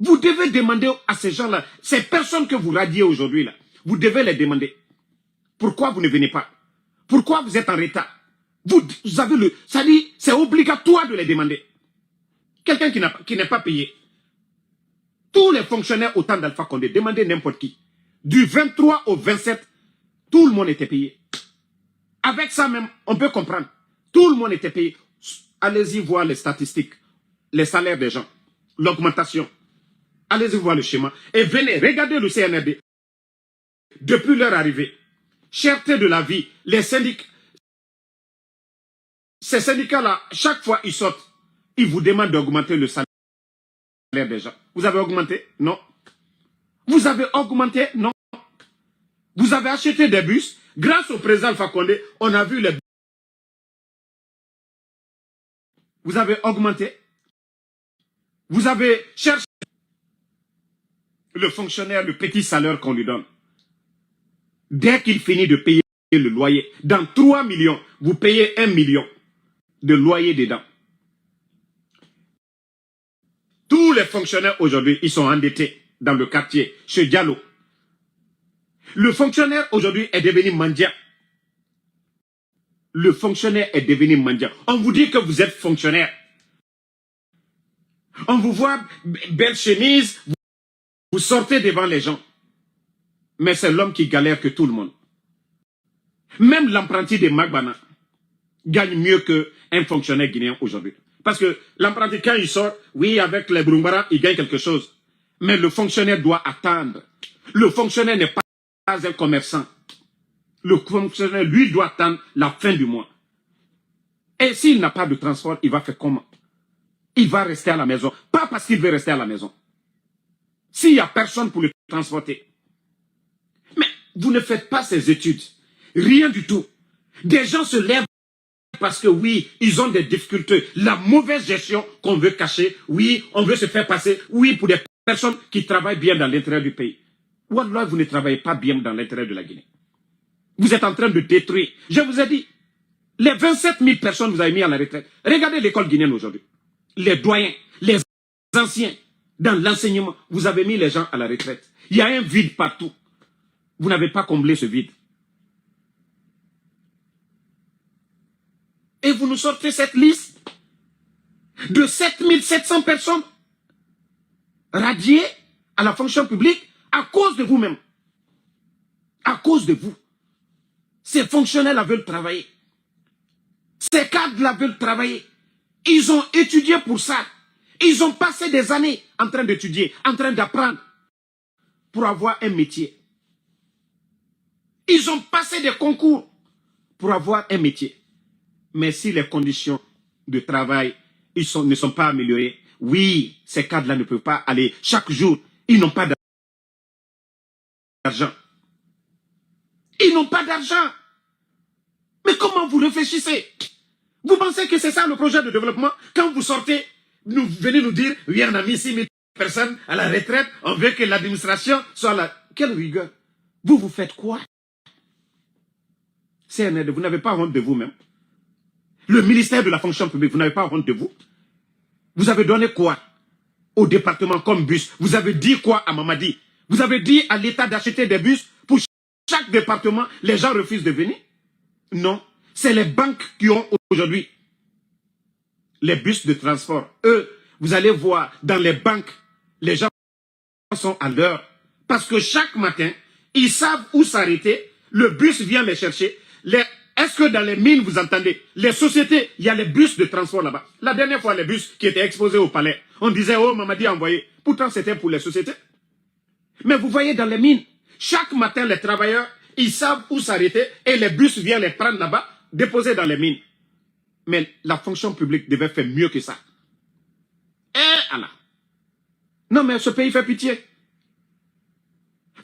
Vous devez demander à ces gens-là, ces personnes que vous radiez aujourd'hui, là, vous devez les demander. Pourquoi vous ne venez pas? Pourquoi vous êtes en retard? Vous avez le... Ça dit, c'est obligatoire de les demander. Quelqu'un qui n'est pas payé. Tous les fonctionnaires au temps d'Alpha Condé, demandez n'importe qui. Du 23 au 27, tout le monde était payé. Avec ça même, on peut comprendre. Tout le monde était payé. Allez-y voir les statistiques, les salaires des gens, l'augmentation. Allez-y voir le schéma. Et venez, regardez le CNRD. Depuis leur arrivée, cherté de la vie, les syndicats, ces syndicats-là, chaque fois ils sortent, ils vous demandent d'augmenter le salaire des gens. Vous avez augmenté? Non. Vous avez augmenté? Non. Vous avez acheté des bus. Grâce au président Alpha Condé, on a vu les bus. Vous avez augmenté. Vous avez cherché le fonctionnaire, le petit salaire qu'on lui donne. Dès qu'il finit de payer le loyer, dans 3 millions, vous payez 1 million de loyer dedans. Tous les fonctionnaires aujourd'hui, ils sont endettés dans le quartier, chez Diallo. Le fonctionnaire aujourd'hui est devenu mendiant. Le fonctionnaire est devenu mendiant. On vous dit que vous êtes fonctionnaire. On vous voit belle chemise, vous sortez devant les gens. Mais c'est l'homme qui galère que tout le monde. Même l'apprenti de Magbana gagne mieux qu'un fonctionnaire guinéen aujourd'hui. Parce que l'apprenti, quand il sort, oui, avec les Brumbara, il gagne quelque chose. Mais le fonctionnaire doit attendre. Le fonctionnaire n'est pas un commerçant. Le fonctionnaire, lui, doit attendre la fin du mois. Et s'il n'a pas de transport, il va faire comment? Il va rester à la maison. Pas parce qu'il veut rester à la maison. S'il n'y a personne pour le transporter. Mais vous ne faites pas ces études. Rien du tout. Des gens se lèvent parce que oui, ils ont des difficultés. La mauvaise gestion qu'on veut cacher. Oui, on veut se faire passer. Oui, pour des personnes qui travaillent bien dans l'intérêt du pays. Wallah, vous ne travaillez pas bien dans l'intérêt de la Guinée. Vous êtes en train de détruire. Je vous ai dit, les 27 000 personnes que vous avez mis à la retraite. Regardez l'école guinéenne aujourd'hui. Les doyens, les anciens, dans l'enseignement, vous avez mis les gens à la retraite. Il y a un vide partout. Vous n'avez pas comblé ce vide. Et vous nous sortez cette liste de 7700 personnes radiées à la fonction publique à cause de vous-même. À cause de vous. Ces fonctionnaires-là veulent travailler. Ces cadres-là veulent travailler. Ils ont étudié pour ça. Ils ont passé des années en train d'étudier, en train d'apprendre pour avoir un métier. Ils ont passé des concours pour avoir un métier. Mais si les conditions de travail ne sont pas améliorées, oui, ces cadres-là ne peuvent pas aller chaque jour. Ils n'ont pas d'argent. Ils n'ont pas d'argent. Mais comment vous réfléchissez? Vous pensez que c'est ça le projet de développement? Quand vous sortez, vous venez nous dire, oui, on a mis 6 000 personnes à la retraite, on veut que l'administration soit là. Quelle rigueur? Vous faites quoi? CNRD, vous n'avez pas honte de vous-même? Le ministère de la fonction publique, vous n'avez pas honte de vous? Vous avez donné quoi au département comme bus? Vous avez dit quoi à Mamadi? Vous avez dit à l'État d'acheter des bus pour chaque département, les gens refusent de venir? Non. C'est les banques qui ont aujourd'hui les bus de transport. Eux, vous allez voir, dans les banques, les gens sont à l'heure. Parce que chaque matin, ils savent où s'arrêter. Le bus vient les chercher. Est-ce que dans les mines, vous entendez? Les sociétés, il y a les bus de transport là-bas. La dernière fois, les bus qui étaient exposés au palais, on disait, oh, Mamadi a envoyé. Pourtant, c'était pour les sociétés. Mais vous voyez dans les mines, chaque matin, les travailleurs, ils savent où s'arrêter et les bus viennent les prendre là-bas, déposer dans les mines. Mais la fonction publique devait faire mieux que ça. Allah. Non, mais ce pays fait pitié.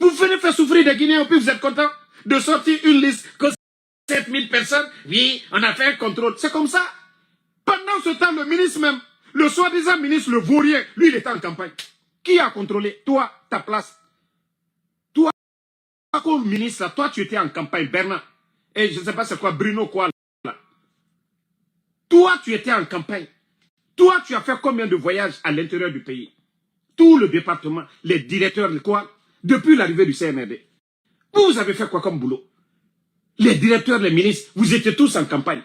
Vous venez faire souffrir des Guinéens, puis vous êtes content de sortir une liste que 7000 personnes. Oui, on a fait un contrôle. C'est comme ça. Pendant ce temps, le ministre même, le soi-disant ministre, le vaurien, lui, il était en campagne. Qui a contrôlé? Toi, ta place. Toi, comme ministre, toi, tu étais en campagne, Bernard. Et je ne sais pas c'est quoi, Bruno, quoi, là. Toi, tu étais en campagne. Toi, tu as fait combien de voyages à l'intérieur du pays? tout le département, les directeurs, quoi, depuis l'arrivée du CNRD. Vous avez fait quoi comme boulot? Les directeurs, les ministres, vous étiez tous en campagne.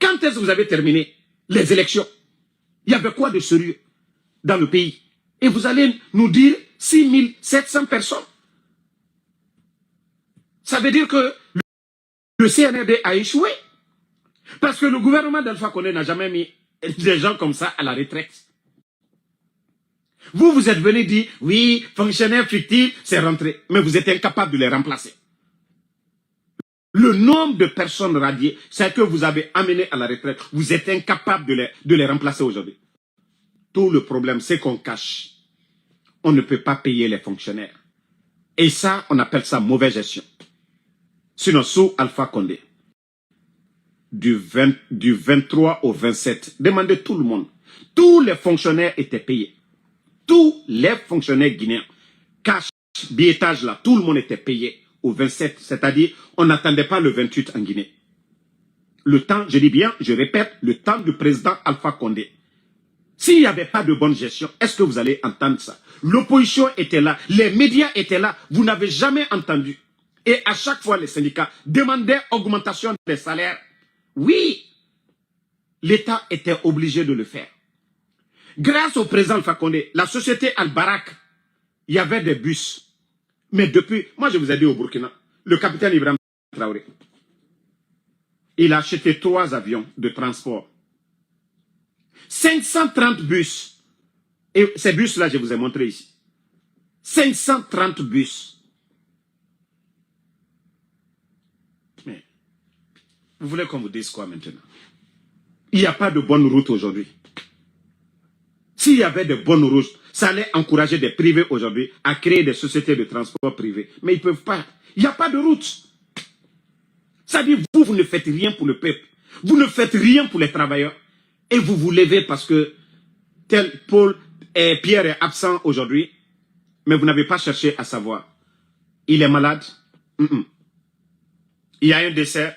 Quand est-ce que vous avez terminé les élections? Il y avait quoi de sérieux dans le pays? Et vous allez nous dire 6700 personnes. Ça veut dire que le CNRD a échoué. Parce que le gouvernement d'Alpha Condé n'a jamais mis des gens comme ça à la retraite. Vous, vous êtes venu dire, oui, fonctionnaires fictifs, c'est rentré. Mais vous êtes incapable de les remplacer. Le nombre de personnes radiées, c'est que vous avez amené à la retraite. Vous êtes incapable de les remplacer aujourd'hui. Tout le problème, c'est qu'on cache. On ne peut pas payer les fonctionnaires. Et ça, on appelle ça mauvaise gestion. Sinon, sous Alpha Condé, du 23 au 27, demandez tout le monde. Tous les fonctionnaires étaient payés. Tous les fonctionnaires guinéens. Cash, billettage là, tout le monde était payé au 27. C'est-à-dire, on n'attendait pas le 28 en Guinée. Le temps, je dis bien, je répète, le temps du président Alpha Condé. S'il n'y avait pas de bonne gestion, est-ce que vous allez entendre ça? L'opposition était là, les médias étaient là, vous n'avez jamais entendu. Et à chaque fois, les syndicats demandaient augmentation des salaires. Oui, l'État était obligé de le faire. Grâce au président Alpha Condé, la société Al-Barak, il y avait des bus. Mais depuis, moi je vous ai dit au Burkina, le capitaine Ibrahim Traoré, il a acheté 3 avions de transport. 530 bus. Et ces bus-là, je vous ai montré ici. 530 bus. Mais, vous voulez qu'on vous dise quoi maintenant? Il n'y a pas de bonne route aujourd'hui. S'il y avait de bonnes routes, ça allait encourager des privés aujourd'hui à créer des sociétés de transport privées. Mais ils ne peuvent pas. Il n'y a pas de route. Ça dit, vous ne faites rien pour le peuple. Vous ne faites rien pour les travailleurs. Et vous vous levez parce que tel Pierre est absent aujourd'hui, mais vous n'avez pas cherché à savoir. Il est malade? Il y a un décès?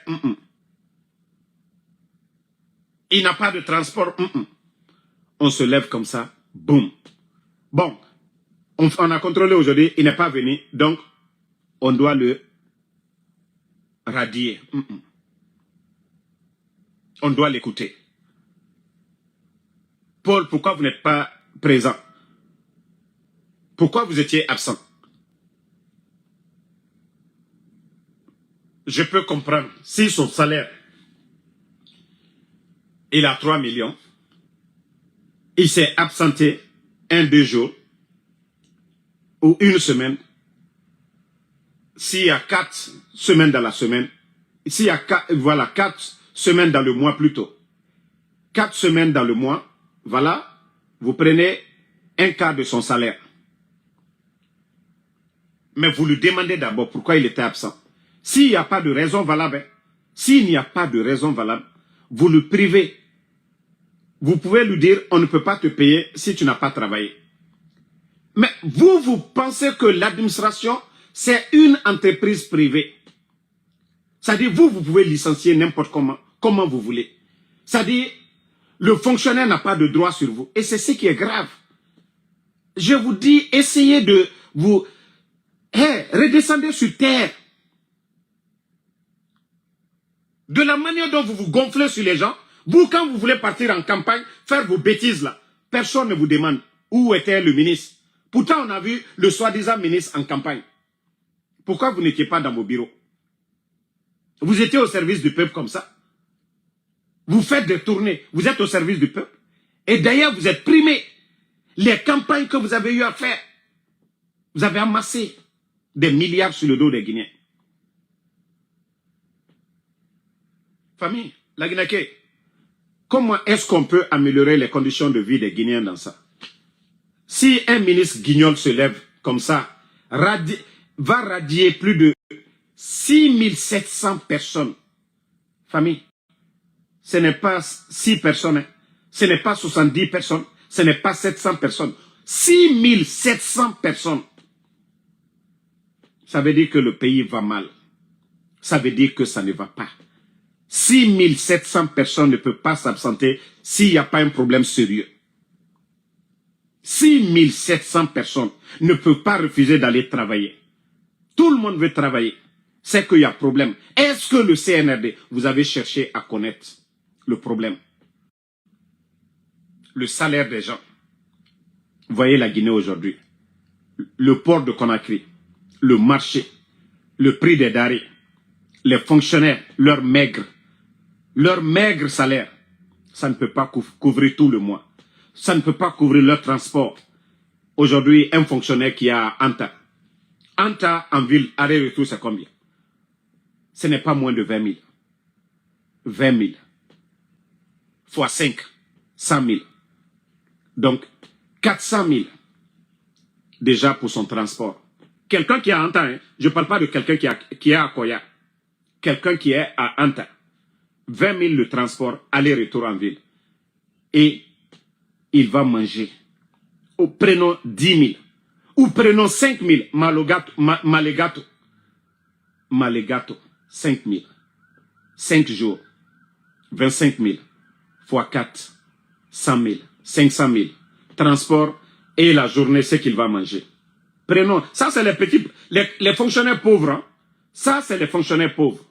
Il n'a pas de transport? On se lève comme ça, boum. Bon, on a contrôlé aujourd'hui, il n'est pas venu, donc on doit le radier. On doit l'écouter. Paul, pourquoi vous n'êtes pas présent? Pourquoi vous étiez absent? Je peux comprendre. Si son salaire, il a 3 millions, il s'est absenté 1-2 jours ou 1 semaine, s'il y a 4 semaines dans la semaine, s'il y a 4 semaines dans le mois plutôt, 4 semaines dans le mois, voilà, vous prenez un quart de son salaire. Mais vous lui demandez d'abord pourquoi il était absent. S'il n'y a pas de raison valable, s'il n'y a pas de raison valable, vous le privez. Vous pouvez lui dire, on ne peut pas te payer si tu n'as pas travaillé. Mais vous, vous pensez que l'administration, c'est une entreprise privée. C'est-à-dire, vous pouvez licencier n'importe comment vous voulez. C'est-à-dire, le fonctionnaire n'a pas de droit sur vous. Et c'est ce qui est grave. Je vous dis, essayez de vous... redescendez sur terre. De la manière dont vous vous gonflez sur les gens, vous, quand vous voulez partir en campagne, faire vos bêtises là, personne ne vous demande où était le ministre. Pourtant, on a vu le soi-disant ministre en campagne. Pourquoi vous n'étiez pas dans vos bureaux? Vous étiez au service du peuple comme ça. Vous faites des tournées, vous êtes au service du peuple. Et d'ailleurs, vous êtes primé. Les campagnes que vous avez eu à faire, vous avez amassé des milliards sur le dos des Guinéens. Famille, la Guinée, comment est-ce qu'on peut améliorer les conditions de vie des Guinéens dans ça? Si un ministre guignol se lève comme ça, va radier plus de 6700 personnes. Famille, ce n'est pas 6 personnes, hein. Ce n'est pas 70 personnes, ce n'est pas 700 personnes. 6700 personnes. Ça veut dire que le pays va mal. Ça veut dire que ça ne va pas. 6700 personnes ne peuvent pas s'absenter s'il n'y a pas un problème sérieux. 6700 personnes ne peuvent pas refuser d'aller travailler. Tout le monde veut travailler. C'est qu'il y a problème. Est-ce que le CNRD, vous avez cherché à connaître le problème? Le salaire des gens. Vous voyez la Guinée aujourd'hui. Le port de Conakry, le marché, le prix des denrées, les fonctionnaires, leur maigre salaire, ça ne peut pas couvrir tout le mois. Ça ne peut pas couvrir leur transport. Aujourd'hui, un fonctionnaire qui a Anta en ville, aller-retour, c'est combien? Ce n'est pas moins de 20 000. 20 000. Fois 5, 100 000. Donc, 400 000 déjà pour son transport. Quelqu'un qui a Anta, hein, je ne parle pas de quelqu'un qui est à Koya. Quelqu'un qui est à Anta. 20 000 le transport, aller-retour en ville. Et il va manger. Ou prenons 10 000. Ou prenons 5 000. Malegato. 5 000. 5 jours. 25 000. Fois 4. 100 000. 500 000. Transport et la journée, c'est qu'il va manger. Prenons. Ça, c'est les petits. Les fonctionnaires pauvres. Hein. Ça, c'est les fonctionnaires pauvres.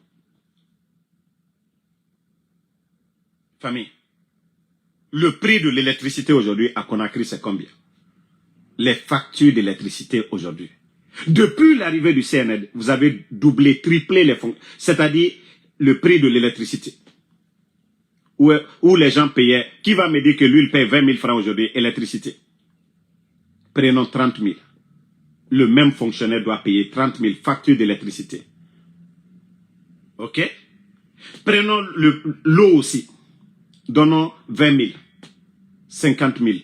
Famille. Le prix de l'électricité aujourd'hui à Conakry, c'est combien? Les factures d'électricité aujourd'hui. Depuis l'arrivée du CNRD, vous avez doublé, triplé les fonds, c'est-à-dire le prix de l'électricité. Où les gens payaient, qui va me dire que lui, il paye 20 000 francs aujourd'hui, électricité? Prenons 30 000. Le même fonctionnaire doit payer 30 000 factures d'électricité. Ok? Prenons l'eau aussi. Donnons 20 000. 50 000.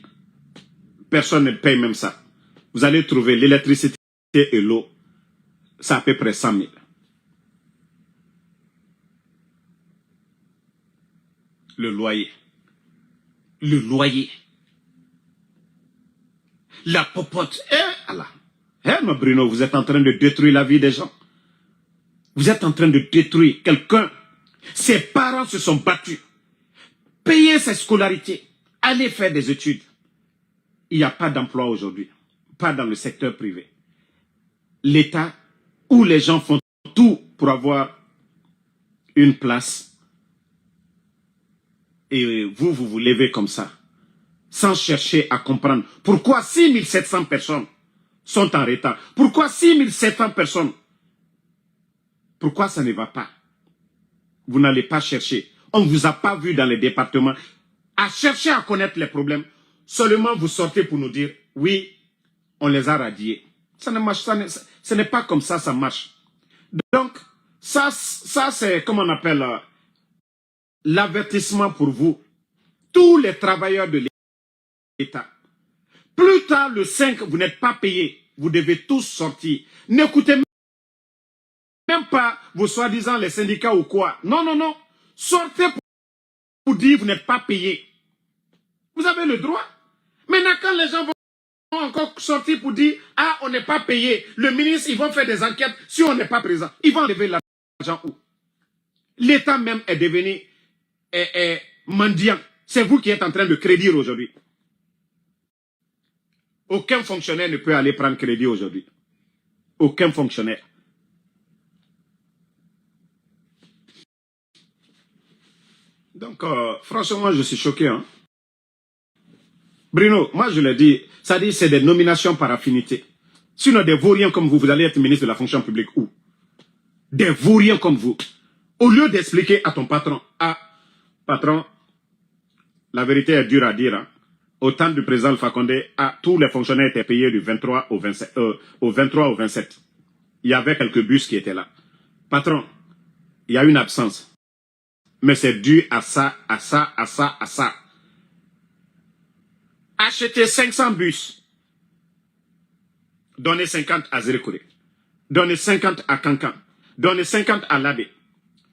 Personne ne paye même ça. Vous allez trouver l'électricité et l'eau. C'est à peu près 100 000. Le loyer. Le loyer. La popote. Non, Bruno, vous êtes en train de détruire la vie des gens. Vous êtes en train de détruire quelqu'un. Ses parents se sont battus. Payer ses scolarités. Aller faire des études. Il n'y a pas d'emploi aujourd'hui. Pas dans le secteur privé. L'État, où les gens font tout pour avoir une place. Et vous vous levez comme ça. Sans chercher à comprendre. Pourquoi 6700 personnes sont en retard? Pourquoi 6700 personnes? Pourquoi ça ne va pas? Vous n'allez pas chercher. On ne vous a pas vu dans les départements à chercher à connaître les problèmes. Seulement vous sortez pour nous dire, oui, on les a radiés. Ça ne marche, ce n'est pas comme ça, ça marche. Donc, ça c'est, comme on appelle, l'avertissement pour vous. Tous les travailleurs de l'État. Plus tard, le 5, vous n'êtes pas payés. Vous devez tous sortir. N'écoutez même pas vos soi-disant les syndicats ou quoi. Non, non, non. Sortez pour dire vous n'êtes pas payés. Vous avez le droit. Maintenant, quand les gens vont encore sortir pour dire « Ah, on n'est pas payé », le ministre, ils vont faire des enquêtes si on n'est pas présent. Ils vont enlever l'argent où? L'État même est devenu mendiant. C'est vous qui êtes en train de crédit aujourd'hui. Aucun fonctionnaire ne peut aller prendre crédit aujourd'hui. Aucun fonctionnaire. Donc, franchement, je suis choqué. Hein? Bruno, moi je l'ai dit, ça dit c'est des nominations par affinité. Sinon, des vauriens comme vous allez être ministre de la fonction publique où? Des vauriens comme vous. Au lieu d'expliquer à ton patron, patron, la vérité est dure à dire. Hein? Au temps du président Alpha Condé, tous les fonctionnaires étaient payés du 23 au 27. Il y avait quelques bus qui étaient là. Patron, il y a une absence. Mais c'est dû à ça, à ça, à ça, à ça. Achetez 500 bus. Donnez 50 à Zérekouré. Donnez 50 à Kankan. Donnez 50 à Labé.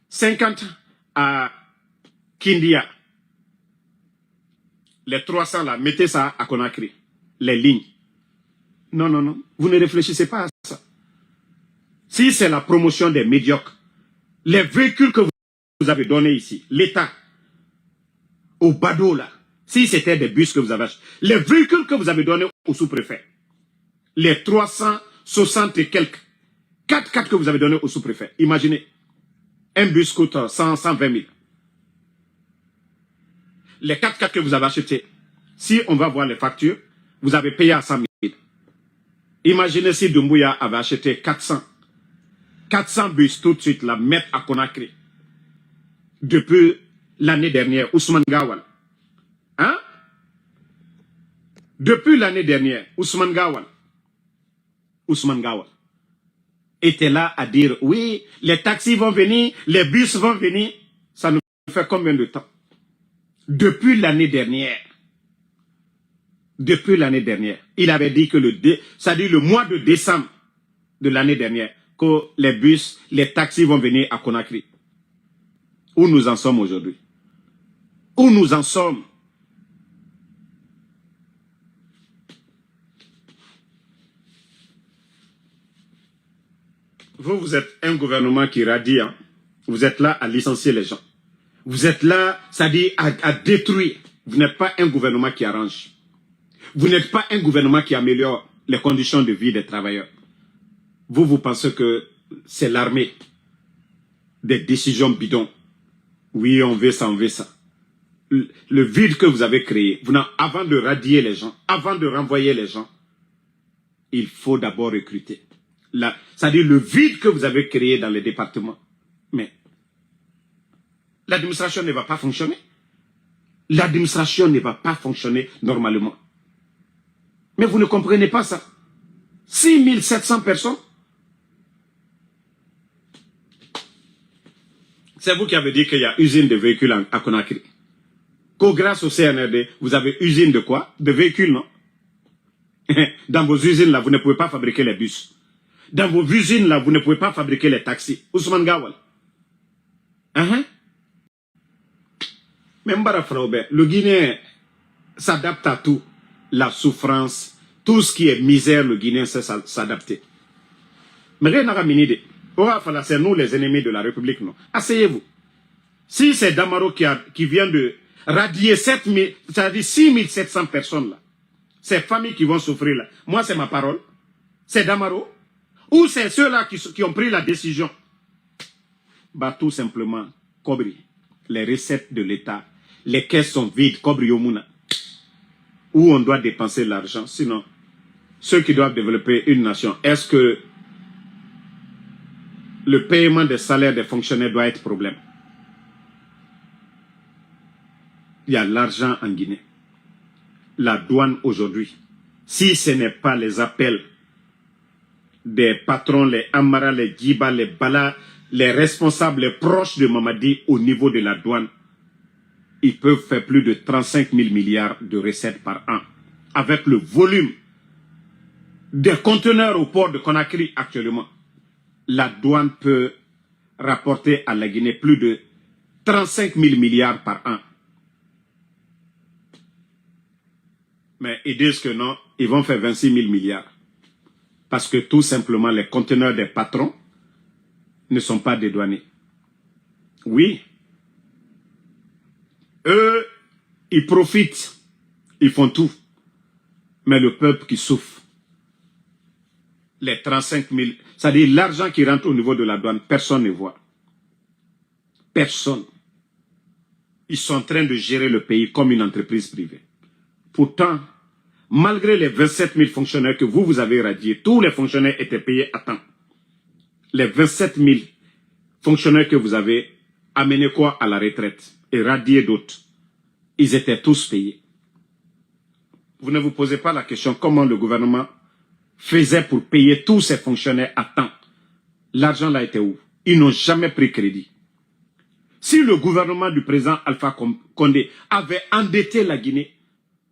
50 à Kindia. Les 300 là, mettez ça à Conakry. Les lignes. Non, non, non. Vous ne réfléchissez pas à ça. Si c'est la promotion des médiocres, les véhicules que vous avez donnés ici, l'État, au Bado là, Si c'était des bus que vous avez achetés, les véhicules que vous avez donnés au sous-préfet, les 360 et quelques 4x4 que vous avez donnés au sous-préfet, imaginez, un bus coûte 120 000. Les 4x4 que vous avez achetés, si on va voir les factures, vous avez payé à 100 000. Imaginez si Doumbouya avait acheté 400 bus tout de suite, la mettre à Conakry. Depuis l'année dernière, Ousmane Gawal. Hein? Depuis l'année dernière, Ousmane Gawal était là à dire, oui, les taxis vont venir, les bus vont venir. Ça nous fait combien de temps? Depuis l'année dernière, il avait dit que le mois de décembre de l'année dernière, que les bus, les taxis vont venir à Conakry. Où nous en sommes aujourd'hui? Où nous en sommes? Vous êtes un gouvernement qui radie. Hein? Vous êtes là à licencier les gens. Vous êtes là, c'est-à-dire à détruire. Vous n'êtes pas un gouvernement qui arrange. Vous n'êtes pas un gouvernement qui améliore les conditions de vie des travailleurs. Vous pensez que c'est l'armée des décisions bidons. Oui, on veut ça, on veut ça. Le vide que vous avez créé, avant de radier les gens, avant de renvoyer les gens, il faut d'abord recruter. C'est-à-dire le vide que vous avez créé dans les départements. Mais l'administration ne va pas fonctionner. L'administration ne va pas fonctionner normalement. Mais vous ne comprenez pas ça. 6700 personnes. C'est vous qui avez dit qu'il y a usine de véhicules à Conakry. Que grâce au CNRD, vous avez usine de quoi? De véhicules, non? Dans vos usines, là, vous ne pouvez pas fabriquer les bus. Dans vos usines, là, vous ne pouvez pas fabriquer les taxis. Ousmane Gawal. Mais Mbara Fraubert, le Guinéen s'adapte à tout. La souffrance, tout ce qui est misère, le Guinéen sait s'adapter. Mais rien n'a minidé. C'est nous les ennemis de la République, non? Asseyez-vous. Si c'est Damaro qui vient de radier 6700 personnes là, ces familles qui vont souffrir là, moi c'est ma parole, c'est Damaro, ou c'est ceux-là qui ont pris la décision? Bah tout simplement, Kobri, les recettes de l'État, les caisses sont vides, Kobri Yomuna, où on doit dépenser l'argent, sinon, ceux qui doivent développer une nation, est-ce que le paiement des salaires des fonctionnaires doit être problème? Il y a l'argent en Guinée. La douane aujourd'hui, si ce n'est pas les appels des patrons, les Amara, les Djiba, les Bala, les responsables, les proches de Mamadi au niveau de la douane, ils peuvent faire plus de 35 000 milliards de recettes par an. Avec le volume des conteneurs au port de Conakry actuellement, la douane peut rapporter à la Guinée plus de 35 000 milliards par an. Mais ils disent que non, ils vont faire 26 000 milliards. Parce que tout simplement, les conteneurs des patrons ne sont pas dédouanés. Oui. Eux, ils profitent. Ils font tout. Mais le peuple qui souffre, les 35 000, c'est-à-dire l'argent qui rentre au niveau de la douane, personne ne voit. Personne. Ils sont en train de gérer le pays comme une entreprise privée. Pourtant, malgré les 27 000 fonctionnaires que vous avez radiés, tous les fonctionnaires étaient payés à temps. Les 27 000 fonctionnaires que vous avez amenés quoi à la retraite et radiés d'autres, ils étaient tous payés. Vous ne vous posez pas la question comment le gouvernement faisait pour payer tous ces fonctionnaires à temps. L'argent là était où? Ils n'ont jamais pris crédit. Si le gouvernement du président Alpha Condé avait endetté la Guinée,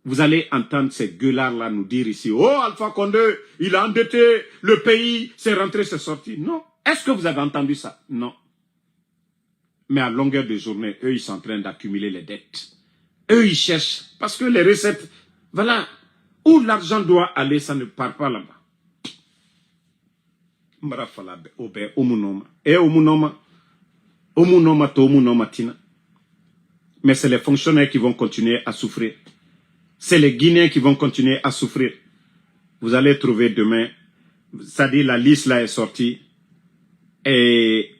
vous allez entendre ces gueulards-là nous dire ici, oh Alpha Condé, il a endetté le pays, c'est rentré, c'est sorti. Non. Est-ce que vous avez entendu ça? Non. Mais à longueur de journée, eux, ils sont en train d'accumuler les dettes. Eux, ils cherchent, parce que les recettes, voilà, où l'argent doit aller, ça ne part pas là-bas. Mbarafalabe, obe, omunoma. Omunoma to omunoma tina. Mais c'est les fonctionnaires qui vont continuer à souffrir. C'est les Guinéens qui vont continuer à souffrir. Vous allez trouver demain, c'est-à-dire la liste là est sortie, et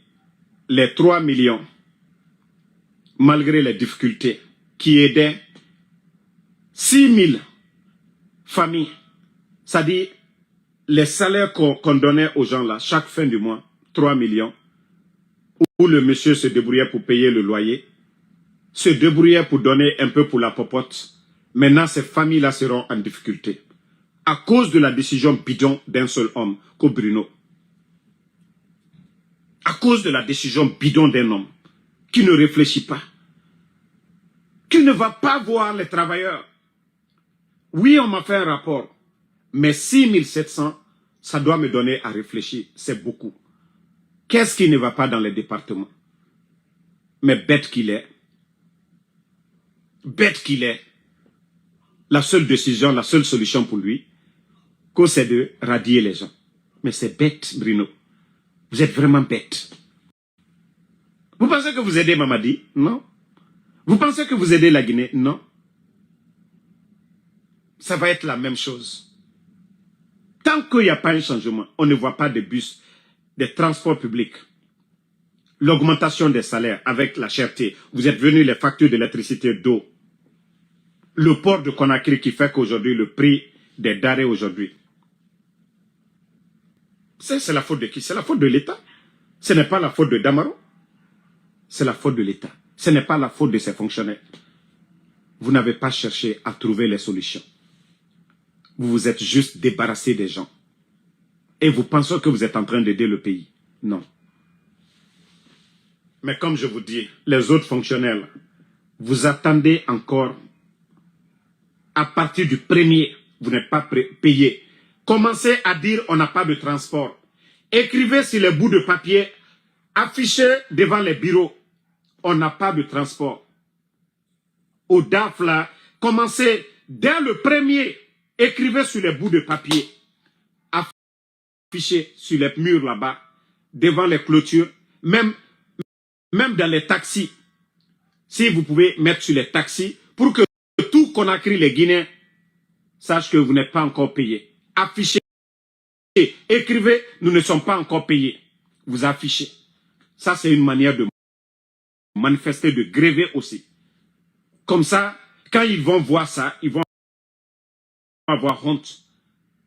les 3 millions, malgré les difficultés, qui aidaient 6 000 familles, c'est-à-dire les salaires qu'on donnait aux gens là, chaque fin du mois, 3 millions, où le monsieur se débrouillait pour payer le loyer, se débrouillait pour donner un peu pour la popote. Maintenant, ces familles-là seront en difficulté à cause de la décision bidon d'un seul homme, qu'au Bruno. À cause de la décision bidon d'un homme qui ne réfléchit pas, qui ne va pas voir les travailleurs. Oui, on m'a fait un rapport, mais 6 700, ça doit me donner à réfléchir. C'est beaucoup. Qu'est-ce qui ne va pas dans les départements? Mais bête qu'il est, la seule décision, la seule solution pour lui, c'est de radier les gens. Mais c'est bête, Bruno. Vous êtes vraiment bête. Vous pensez que vous aidez Mamadi? Non. Vous pensez que vous aidez la Guinée? Non. Ça va être la même chose. Tant qu'il n'y a pas un changement, on ne voit pas de bus, des transports publics, l'augmentation des salaires avec la cherté. Vous êtes venus les factures d'électricité, d'eau. Le port de Conakry qui fait qu'aujourd'hui, le prix des denrées aujourd'hui. C'est la faute de qui? C'est la faute de l'État. Ce n'est pas la faute de Damaro. C'est la faute de l'État. Ce n'est pas la faute de ses fonctionnaires. Vous n'avez pas cherché à trouver les solutions. Vous vous êtes juste débarrassé des gens. Et vous pensez que vous êtes en train d'aider le pays. Non. Mais comme je vous dis, les autres fonctionnaires, vous attendez encore. À partir du 1er, vous n'êtes pas payé. Commencez à dire on n'a pas de transport. Écrivez sur les bouts de papier, affichez devant les bureaux, on n'a pas de transport. Au DAF là, commencez dès le 1er, écrivez sur les bouts de papier, affichez sur les murs là-bas, devant les clôtures, même dans les taxis. Si vous pouvez mettre sur les taxis, pour que tout Conakry, les Guinéens, sache que vous n'êtes pas encore payé. Affichez, écrivez, nous ne sommes pas encore payés. Vous affichez. Ça, c'est une manière de manifester, de gréver aussi. Comme ça, quand ils vont voir ça, ils vont avoir honte.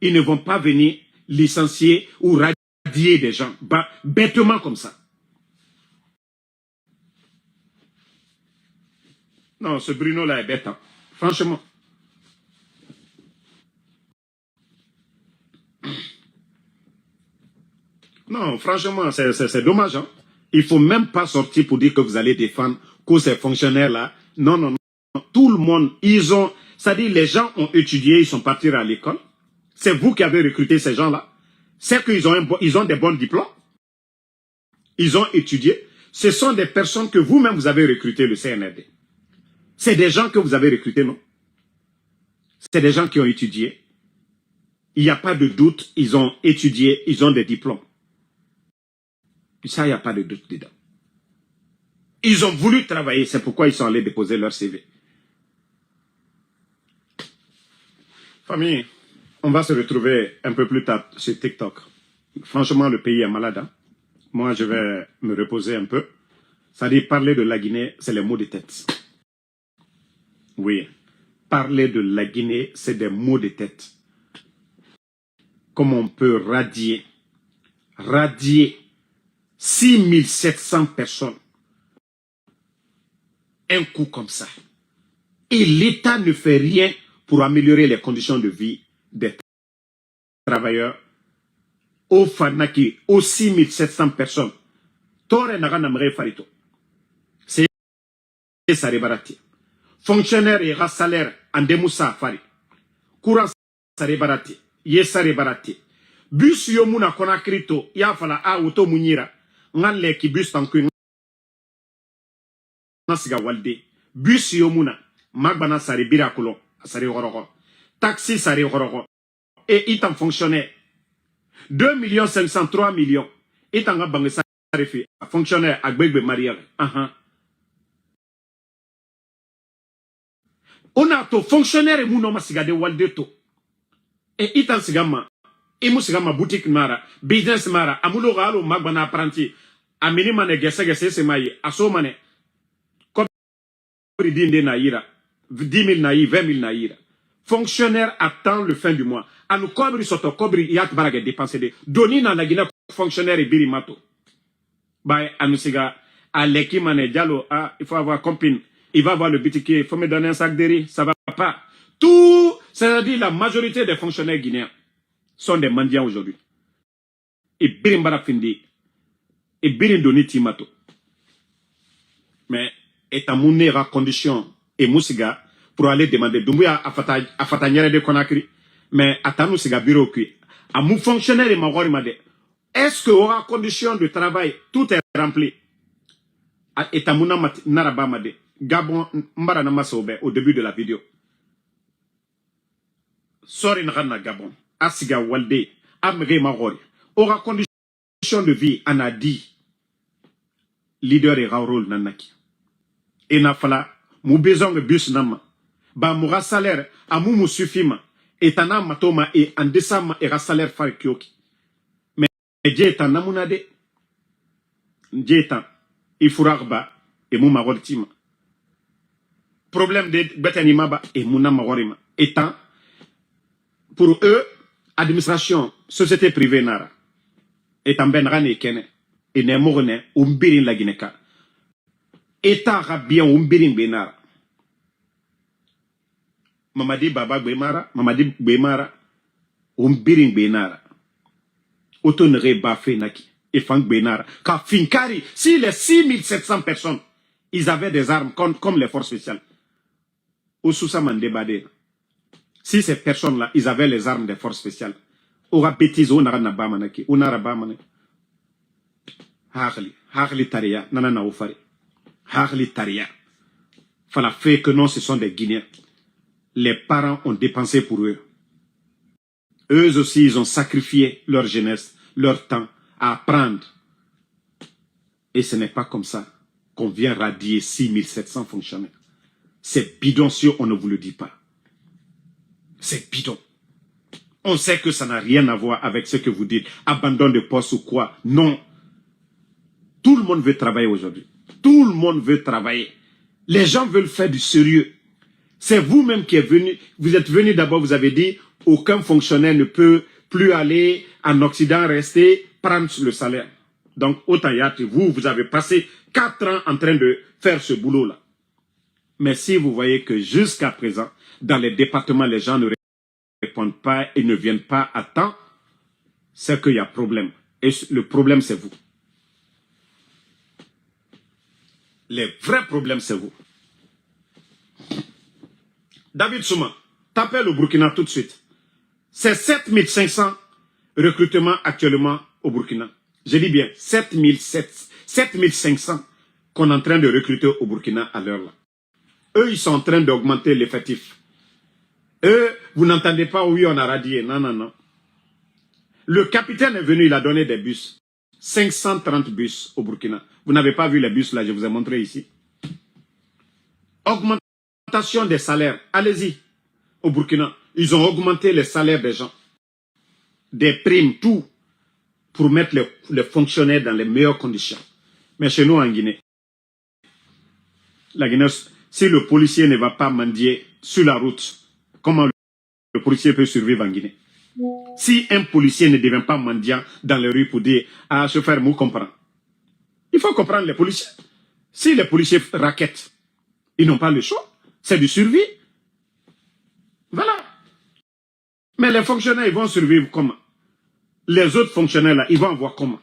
Ils ne vont pas venir licencier ou radier des gens, bêtement comme ça. Non, ce Bruno-là est bête, hein. Franchement. Non, franchement, c'est dommage. Hein? Il ne faut même pas sortir pour dire que vous allez défendre que ces fonctionnaires-là. Non, non, non. Tout le monde, c'est-à-dire les gens ont étudié, ils sont partis à l'école. C'est vous qui avez recruté ces gens-là. C'est qu'ils ont des bons diplômes. Ils ont étudié. Ce sont des personnes que vous-même vous avez recrutées, le CNRD. C'est des gens que vous avez recrutés, non? C'est des gens qui ont étudié. Il n'y a pas de doute, ils ont étudié, ils ont des diplômes. Ça, il n'y a pas de doute dedans. Ils ont voulu travailler, c'est pourquoi ils sont allés déposer leur CV. Famille, on va se retrouver un peu plus tard sur TikTok. Franchement, le pays est malade. Hein? Moi, je vais me reposer un peu. C'est-à-dire, parler de la Guinée, c'est les mots de tête. Oui, parler de la Guinée, c'est des mots de tête. Comment on peut radier 6700 personnes. Un coup comme ça. Et l'État ne fait rien pour améliorer les conditions de vie des travailleurs. Au Fanaki, aux 6700 personnes. Tore Naganamre Farito. C'est Saribarati. Fonctionnaire et salaire en Demoussa Fari. Courant Saribarati. Yesaribarati. Bus Yomuna Konakrito. Yafala A Auto Munira. Nganle ki bus tanku Nasiga Walde. Bus Yomuna. Magbana Sari Birakulo. Sari Horoko. Taxi Sari Horoko. Et itam fonctionnaire. 2 500 3 millions. Itanga Bangsa Fonctionnaire à Gbegbe Maria. On a to fonctionnaire et mon homme sigade walde to. Et itan sigama, imu sigama boutique mara, business mara, amulo galo magbana apprenti, amini mane gese semaye, aso mane, kobri dinde naïra, 10 000 naïra, 20 000 naïra. Fonctionnaire attend le fin du mois. Anu kobri soto kobri yat barage dépenser de. Doni na la Guinée fonctionnaire et biri mato. Bah, anu siga, aleki mane dialo, ah, il faut avoir compine. Il va voir le bitiquier, il faut me donner un sac de riz, ça va pas. Tout, c'est-à-dire la majorité des fonctionnaires guinéens sont des mendiants aujourd'hui. Et birin barafindi, et birin doni timato. Mais, étant mounera condition, et moussiga, pour aller demander, Doumbouya afatanyere de Conakry, mais attends siga bureau qui, à mon fonctionnaire et ma made, est-ce que aura condition de travail, tout est rempli? Étant mouna naraba made. Gabon mbara namasobe au début de la vidéo. Sori na Gabon. Asiga walde. Amre magori. Aura condition de vie. Anadi. Leader et rôle nanaki. Et na fala. Mou besoin de bus nama. Ba moura salaire. Amou mou suffima. Et tana matoma et en décembre et salaire far kyoki. Mais djetan namunade. Djetan. Il faudra ba. Et mou magortima. Problème de Betanimaba et Mouna Mawarima. Étant, pour eux, administration, société privée nara. Étant benrane et kene. Et ne morne, umbirin la Guineka. État rabien umbirin benara. Mamadi Baba Bemara, Mamadi Bemara, umbirin benara. Autonere bafé naki. Et Fang Benara. Car Finkari, si les 6700 personnes, ils avaient des armes comme les forces spéciales. Si ces personnes-là, ils avaient les armes des forces spéciales, aura bêtise, on n'aura pas manaki, on n'aura pas manaki. Harli Taria, nanana ofari. Harli Taria. Fala fait que non, ce sont des Guinéens. Les parents ont dépensé pour eux. Eux aussi, ils ont sacrifié leur jeunesse, leur temps à apprendre. Et ce n'est pas comme ça qu'on vient radier 6700 fonctionnaires. C'est bidon si on ne vous le dit pas. C'est bidon. On sait que ça n'a rien à voir avec ce que vous dites. Abandon de poste ou quoi. Non. Tout le monde veut travailler aujourd'hui. Tout le monde veut travailler. Les gens veulent faire du sérieux. C'est vous-même qui êtes venu. Vous êtes venu d'abord, vous avez dit, aucun fonctionnaire ne peut plus aller en Occident, rester, prendre le salaire. Donc, autant vous avez passé 4 ans en train de faire ce boulot-là. Mais si vous voyez que jusqu'à présent, dans les départements, les gens ne répondent pas et ne viennent pas à temps, c'est qu'il y a problème. Et le problème, c'est vous. Les vrais problèmes, c'est vous. David Souma, tapez le Burkina tout de suite. C'est 7500 recrutements actuellement au Burkina. Je dis bien 7500 qu'on est en train de recruter au Burkina à l'heure là. Eux, ils sont en train d'augmenter l'effectif. Eux, vous n'entendez pas, oui, on a radié. Non, non, non. Le capitaine est venu, il a donné des bus. 530 bus au Burkina. Vous n'avez pas vu les bus là, je vous ai montré ici. Augmentation des salaires. Allez-y. Au Burkina, ils ont augmenté les salaires des gens. Des primes, tout. Pour mettre les fonctionnaires dans les meilleures conditions. Mais chez nous en Guinée, la Guinée, si le policier ne va pas mendier sur la route, comment le policier peut survivre en Guinée? Si un policier ne devient pas mendiant dans les rues pour dire « Ah, chauffeur, moi, comprends ». Il faut comprendre les policiers. Si les policiers raquettent, ils n'ont pas le choix. C'est du survie. Voilà. Mais les fonctionnaires, ils vont survivre comment? Les autres fonctionnaires, là, ils vont voir comment?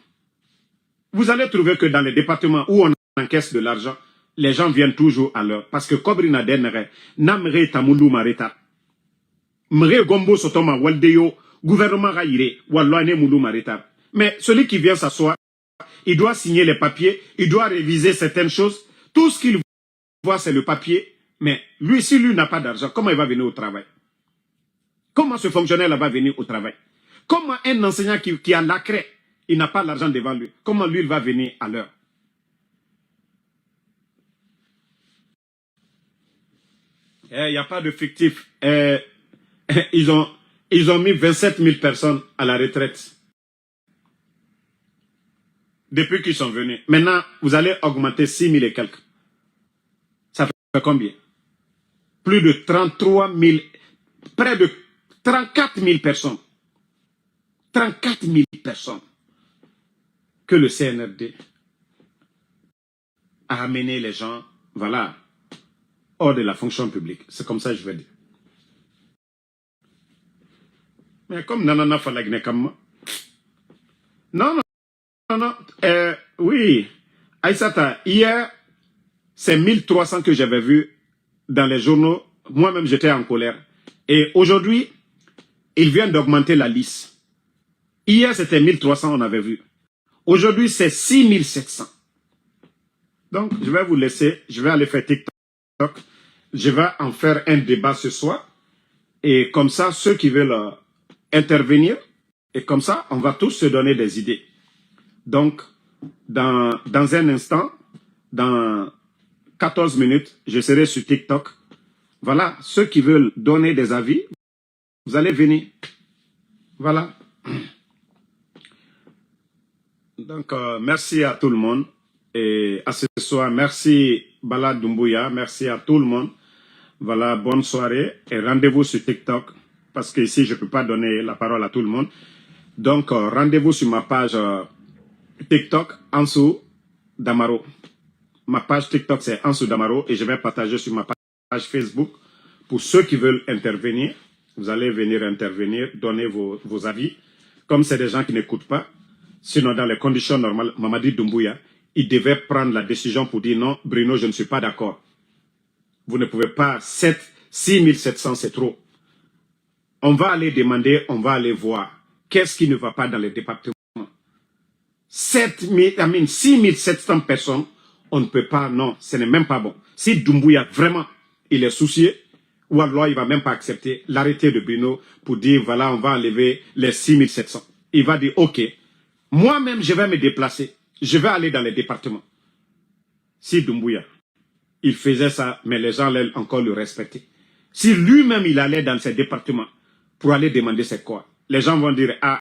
Vous allez trouver que dans les départements où on encaisse de l'argent, les gens viennent toujours à l'heure. Parce que Kobrina Denere, Namre Tamulu Mareta, Mre Gombo Sotoma Waldeyo, gouvernement Raïre, Walloane Moulou Mareta. Mais celui qui vient s'asseoir, il doit signer les papiers, il doit réviser certaines choses. Tout ce qu'il voit, c'est le papier. Mais lui, si lui n'a pas d'argent, comment il va venir au travail? Comment ce fonctionnaire-là va venir au travail? Comment un enseignant qui a lacré, il n'a pas l'argent devant lui, comment lui, il va venir à l'heure? Il n'y a pas de fictif. Ils ont mis 27 000 personnes à la retraite. Depuis qu'ils sont venus. Maintenant, vous allez augmenter 6 000 et quelques. Ça fait combien? Plus de 33 000, près de 34 000 personnes. 34 000 personnes que le CNRD a amené les gens, voilà, hors de la fonction publique. C'est comme ça que je vais dire. Mais comme Nanana Falagne comme non, non, non. Oui, Aïssata, hier, c'est 1300 que j'avais vu dans les journaux. Moi-même, j'étais en colère. Et aujourd'hui, ils viennent d'augmenter la liste. Hier, c'était 1300, on avait vu. Aujourd'hui, c'est 6700. Donc, je vais vous laisser. Je vais aller faire TikTok. Je vais en faire un débat ce soir. Et comme ça, ceux qui veulent intervenir, et comme ça, on va tous se donner des idées. Donc, dans un instant, dans 14 minutes, je serai sur TikTok. Voilà, ceux qui veulent donner des avis, vous allez venir. Voilà. Donc, merci à tout le monde. Et à ce soir, merci Bala Doumbouya, merci à tout le monde. Voilà, bonne soirée et rendez-vous sur TikTok. Parce que ici, je ne peux pas donner la parole à tout le monde. Donc, rendez-vous sur ma page TikTok, Ansou Damaro. Ma page TikTok, c'est Ansou Damaro. Et je vais partager sur ma page Facebook. Pour ceux qui veulent intervenir, vous allez venir intervenir, donner vos avis. Comme c'est des gens qui n'écoutent pas. Sinon, dans les conditions normales, Mamadi Doumbouya, il devait prendre la décision pour dire non, Bruno, je ne suis pas d'accord. Vous ne pouvez pas, 6700, c'est trop. On va aller demander, on va aller voir. Qu'est-ce qui ne va pas dans les départements? 6700 personnes, on ne peut pas, non, ce n'est même pas bon. Si Doumbouya, vraiment, il est soucié, ou alors il ne va même pas accepter l'arrêté de Bruno pour dire, voilà, on va enlever les 6700. Il va dire, ok, moi-même, je vais me déplacer. Je vais aller dans les départements. Si Doumbouya, il faisait ça, mais les gens allaient encore le respecter. Si lui-même, il allait dans ces départements pour aller demander c'est quoi, les gens vont dire, ah,